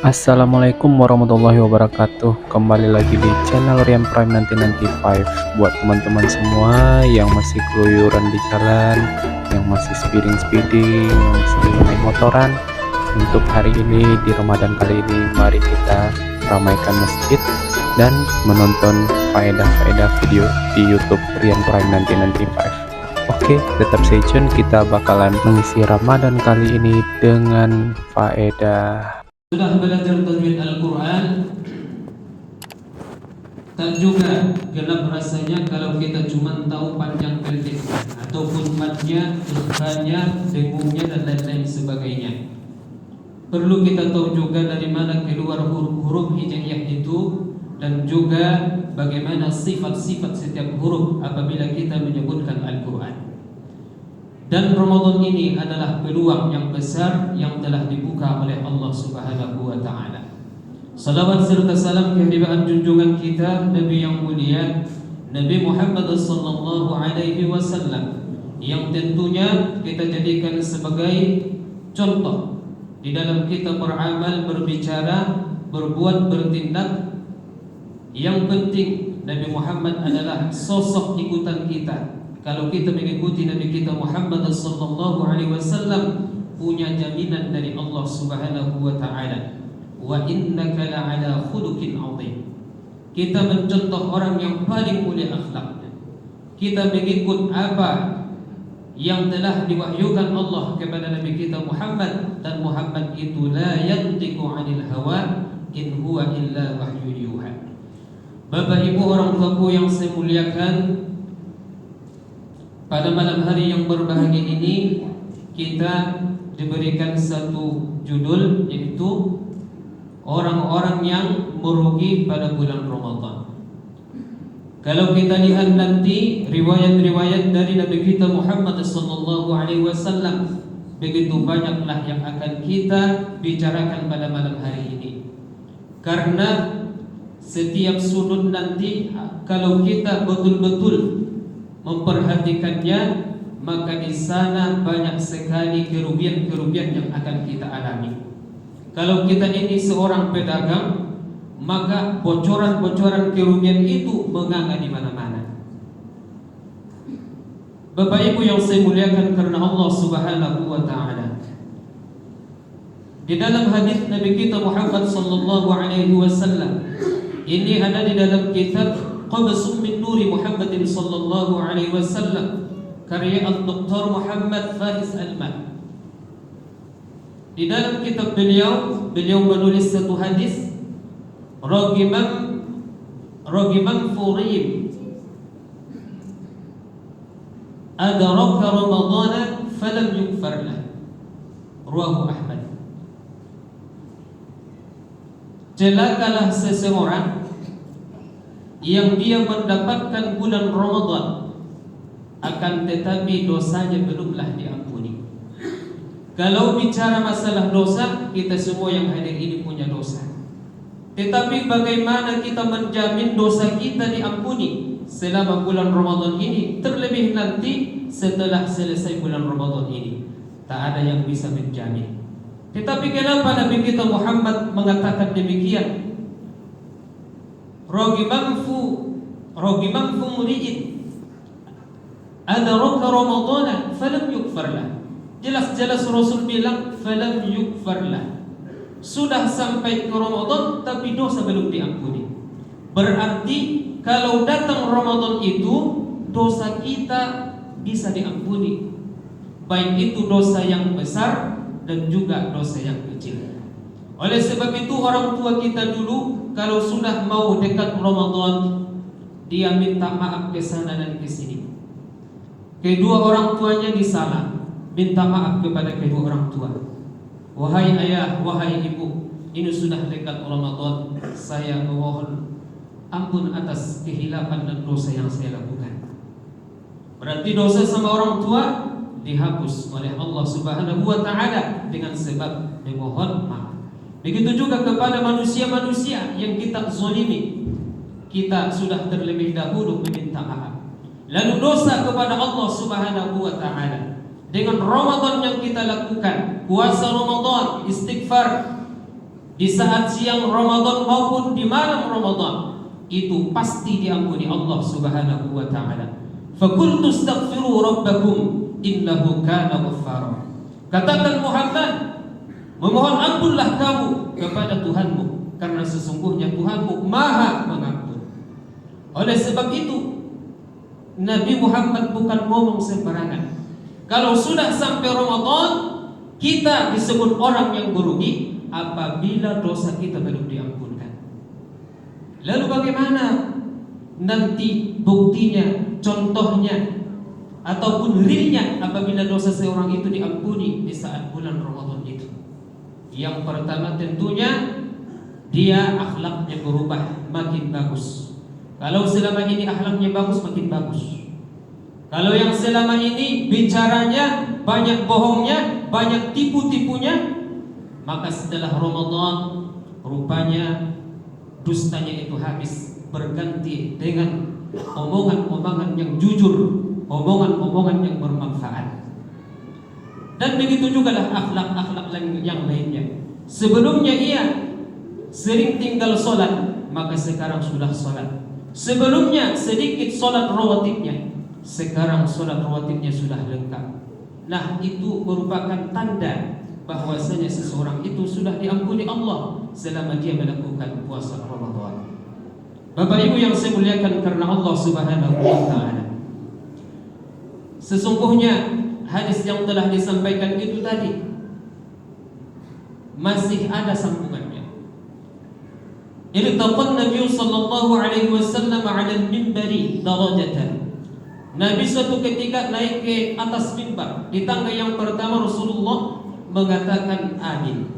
Assalamualaikum warahmatullahi wabarakatuh. Kembali lagi di channel Rian Prime 1995. Buat teman-teman semua yang masih keluyuran di jalan, yang masih speeding, yang masih naik motoran, untuk hari ini di Ramadan kali ini mari kita ramaikan masjid dan menonton faedah-faedah video di YouTube Rian Prime 1995. Oke, tetap stay tune, kita bakalan mengisi Ramadan kali ini dengan faedah. Sudah belajar tajwid Al-Quran, tak juga gelap rasanya kalau kita cuma tahu panjang pendek ataupun matnya, ikhfanya, dengungnya dan lain-lain sebagainya. Perlu kita tahu juga dari mana keluar huruf-huruf hijaiyah itu dan juga bagaimana sifat-sifat setiap huruf apabila kita menyebutkan Al-Quran. Dan Ramadan ini adalah peluang yang besar yang telah dibuka oleh Allah Subhanahu wa Ta'ala. Salawat serta salam kehadiran junjungan kita Nabi yang mulia Nabi Muhammad sallallahu alaihi wasallam, yang tentunya kita jadikan sebagai contoh di dalam kita beramal, berbicara, berbuat, bertindak. Yang penting Nabi Muhammad adalah sosok ikutan kita. Kalau kita mengikuti Nabi kita Muhammad sallallahu alaihi wasallam, punya jaminan dari Allah Subhanahu wa Ta'ala, wa innaka la'ala khuluqin 'azim. Kita mencontoh orang yang paling mulia akhlaknya. Kita mengikut apa yang telah diwahyukan Allah kepada Nabi kita Muhammad, dan Muhammad itu la yantiqu 'anil hawa in huwa illa wahyu yuha. Bapak Ibu orang tuaku yang saya muliakan, pada malam hari yang berbahagia ini kita diberikan satu judul, yaitu orang-orang yang merugi pada bulan Ramadan. Kalau kita lihat nanti riwayat-riwayat dari Nabi kita Muhammad sallallahu alaihi wasallam, begitu banyaklah yang akan kita bicarakan pada malam hari ini. Karena setiap sudut nanti kalau kita betul-betul memperhatikannya, maka di sana banyak sekali kerugian-kerugian yang akan kita alami. Kalau kita ini seorang pedagang, maka bocoran-bocoran kerugian itu menganga di mana-mana. Bapak Ibu yang saya muliakan karena Allah Subhanahu wa Ta'ala, di dalam hadis Nabi kita Muhammad sallallahu alaihi wasallam, ini ada di dalam kitab Qabsum min Nuri Muhammadin sallallahu alaihi wasallam, karya Dr. Muhammad Faiz Alman. Di dalam kitab beliau menulis satu hadis, Ragiman furim adraka Ramadana falam yukfar lah, Rawahu Ahmad. Celakalah seseorang yang dia mendapatkan bulan Ramadan, akan tetapi dosanya belumlah diampuni. Kalau bicara masalah dosa, kita semua yang hadir ini punya dosa. Tetapi bagaimana kita menjamin dosa kita diampuni selama bulan Ramadan ini, terlebih nanti setelah selesai bulan Ramadan ini? Tak ada yang bisa menjamin. Tetapi kenapa Nabi kita Muhammad mengatakan demikian? Ragiman muri'in adraka Ramadana falam yukfar lah. Jelas-jelas Rasul bilang falam yukfar lah, sudah sampai ke Ramadan tapi dosa belum diampuni. Berarti kalau datang Ramadan itu dosa kita bisa diampuni, baik itu dosa yang besar dan juga dosa yang kecil. Oleh sebab itu orang tua kita dulu kalau sudah mau dekat Ramadan, dia minta maaf ke sana dan ke sini. Kedua orang tuanya disalah, minta maaf kepada kedua orang tua. Wahai ayah, wahai ibu, ini sudah dekat Ramadan, saya memohon ampun atas kehilapan dan dosa yang saya lakukan. Berarti dosa sama orang tua dihapus oleh Allah Subhanahu wa Ta'ala dengan sebab memohon maaf. Begitu juga kepada manusia-manusia yang kita zalimi, kita sudah terlebih dahulu meminta maaf. Lalu dosa kepada Allah Subhanahu wa Ta'ala dengan Ramadan yang kita lakukan, puasa Ramadan, istighfar, di saat siang Ramadan maupun di malam Ramadan, itu pasti diampuni Allah Subhanahu wa taala. Faqultu astaghfiru rabbakum innahu kana ghaffara. Katakan Muhammad, memohon ampunlah kamu kepada Tuhanmu, karena sesungguhnya Tuhanmu Maha Pengampun. Oleh sebab itu, Nabi Muhammad bukan ngomong sembarangan. Kalau sudah sampai Ramadan, kita disebut orang yang merugi apabila dosa kita belum diampunkan. Lalu bagaimana nanti buktinya, contohnya, ataupun realnya apabila dosa seorang itu diampuni di saat bulan Ramadan itu? Yang pertama tentunya dia akhlaknya berubah makin bagus. Kalau selama ini akhlaknya bagus, makin bagus. Kalau yang selama ini bicaranya banyak bohongnya, banyak tipu-tipunya, maka setelah Ramadan rupanya dustanya itu habis, berganti dengan omongan-omongan yang jujur, omongan-omongan yang bermanfaat. Dan begitu juga lah akhlak-akhlak yang lainnya. Sebelumnya ia sering tinggal sholat, maka sekarang sudah sholat. Sebelumnya sedikit sholat rawatibnya, sekarang sholat rawatibnya sudah lengkap. Nah, itu merupakan tanda bahwasanya seseorang itu sudah diampuni Allah selama dia melakukan puasa Ramadan. Bapak Ibu yang saya muliakan karena Allah Subhanahu wa taala, sesungguhnya hadis yang telah disampaikan itu tadi masih ada sambungannya. Irtaqan Nabi sallallahu alaihi wasallam 'ala al-minbari darajatan. Nabi suatu ketika naik ke atas mimbar. Di tangga yang pertama Rasulullah mengatakan amin.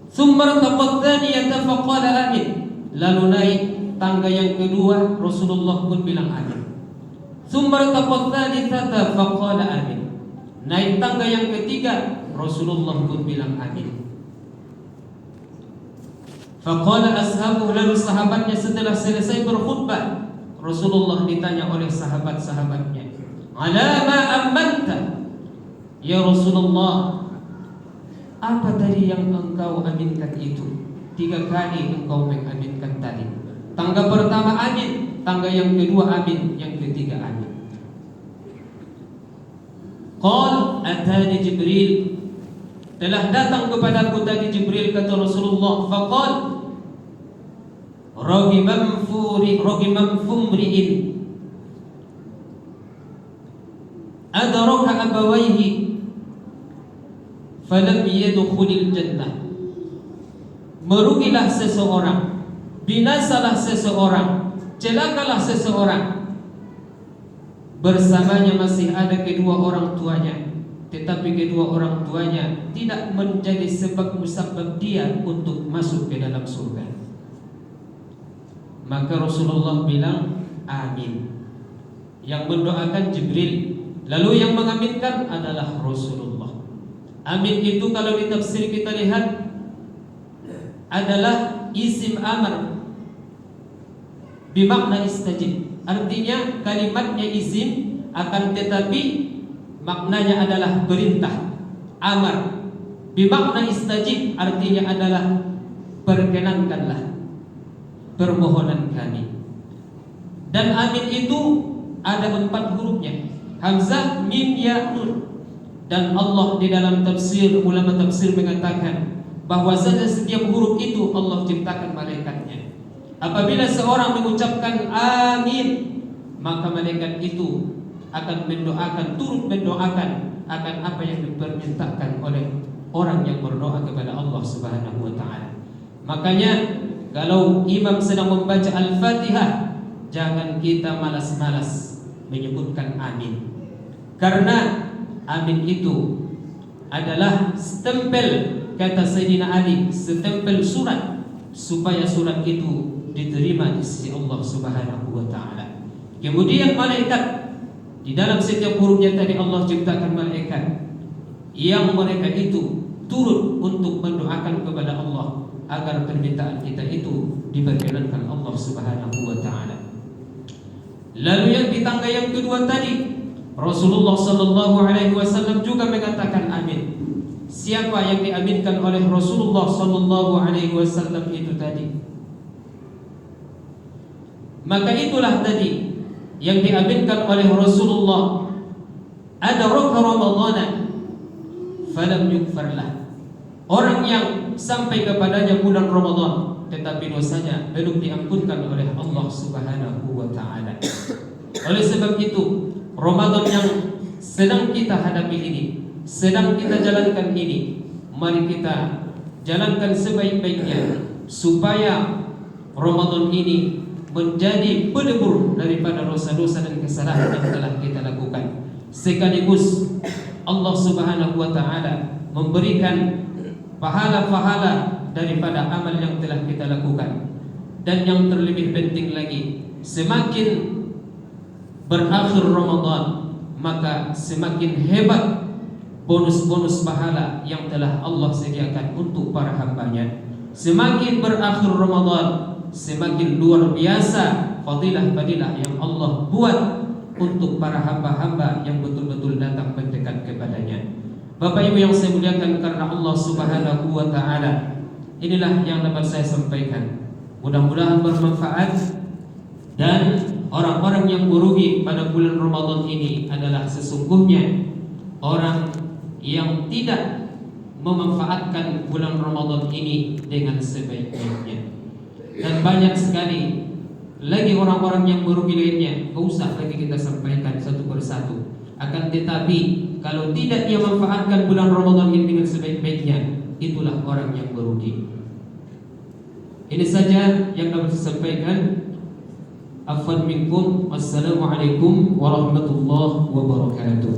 Tsumma irtaqa tsaniyata faqala amin. Lalu naik tangga yang kedua, Rasulullah pun bilang amin. Tsumma irtaqa tsalitsata faqala amin. Naik tangga yang ketiga, Rasulullah pun bilang amin. Faqala ashabuhu, lalu sahabatnya setelah selesai berkhutbah, Rasulullah ditanya oleh sahabat-sahabatnya, "Ala ma amanta?" Ya Rasulullah, apa tadi yang engkau aminkan itu? 3 kali engkau mengaminkan tadi. Tangga pertama amin, tangga yang kedua amin, yang ketiga amin. Qal atani Jibril, telah datang kepadaku tadi Jibril, kata Rasulullah. Faqal ragimam fumri'in adraka abawaihi falam yadkhulil jannah. Merugilah seseorang, binasalah seseorang, celakalah seseorang, bersamanya masih ada kedua orang tuanya, tetapi kedua orang tuanya tidak menjadi sebab musabab dia untuk masuk ke dalam surga. Maka Rasulullah bilang amin. Yang mendoakan Jibril, lalu yang mengaminkan adalah Rasulullah. Amin itu kalau di tafsir kita lihat adalah isim amr bimakna istajib. Artinya kalimatnya isim, akan tetapi maknanya adalah perintah, amar. Bimakna istajib artinya adalah perkenankanlah permohonan kami. Dan amin itu ada 4 hurufnya, hamzah, mim, ya, nun. Dan Allah di dalam tafsir, ulama tafsir mengatakan bahwasanya setiap huruf itu Allah ciptakan malaikatnya. Apabila seorang mengucapkan amin, maka malaikat itu akan mendoakan, turut mendoakan akan apa yang dipermintakan oleh orang yang berdoa kepada Allah Subhanahu wa taala. Makanya kalau imam sedang membaca Al-Fatihah, jangan kita malas-malas menyebutkan amin. Karena amin itu adalah stempel, kata Sayyidina Ali, stempel surat, supaya surat itu diterima di sisi Allah Subhanahu wa taala. Kemudian malaikat, di dalam setiap hurufnya tadi Allah ciptakan malaikat yang mereka itu turut untuk mendoakan kepada Allah agar permintaan kita itu diperkenankan Allah Subhanahu wa taala. Lalu yang di tangga yang kedua tadi, Rasulullah sallallahu alaihi wasallam juga mengatakan amin. siapa yang diaminkan oleh Rasulullah sallallahu alaihi wasallam itu tadi. Maka itulah tadi yang diaminkan oleh Rasulullah. Adraka Ramadhana falam yughfarlah. Orang yang sampai kepadanya bulan Ramadan tetapi dosanya belum diampunkan oleh Allah Subhanahu wa taala. Oleh sebab itu, Ramadan yang sedang kita hadapi ini, sedang kita jalankan ini, mari kita jalankan sebaik-baiknya supaya Ramadan ini menjadi pelebur daripada dosa-dosa dan kesalahan yang telah kita lakukan. Sekaligus Allah Subhanahu wa taala memberikan pahala-pahala daripada amal yang telah kita lakukan. Dan yang terlebih penting lagi, semakin berakhir Ramadan, maka semakin hebat bonus-bonus pahala yang telah Allah sediakan untuk para hamba-Nya. Semakin berakhir Ramadan, semakin luar biasa fadilah-fadilah yang Allah buat untuk para hamba-hamba yang betul-betul datang mendekat kepadanya. Bapak Ibu yang saya muliakan karena Allah Subhanahu wa taala, inilah yang dapat saya sampaikan. Mudah-mudahan bermanfaat, dan orang-orang yang merugi pada bulan Ramadan ini adalah sesungguhnya orang yang tidak memanfaatkan bulan Ramadan ini dengan sebaik-baiknya. Dan banyak sekali lagi orang-orang yang merugi lainnya, tidak usah lagi kita sampaikan satu persatu. Akan tetapi kalau tidak dia manfaatkan bulan Ramadan ini dengan sebaik-baiknya, itulah orang yang merugi. Ini saja yang dapat saya sampaikan. Afwan minkum. Wassalamualaikum warahmatullahi wabarakatuh.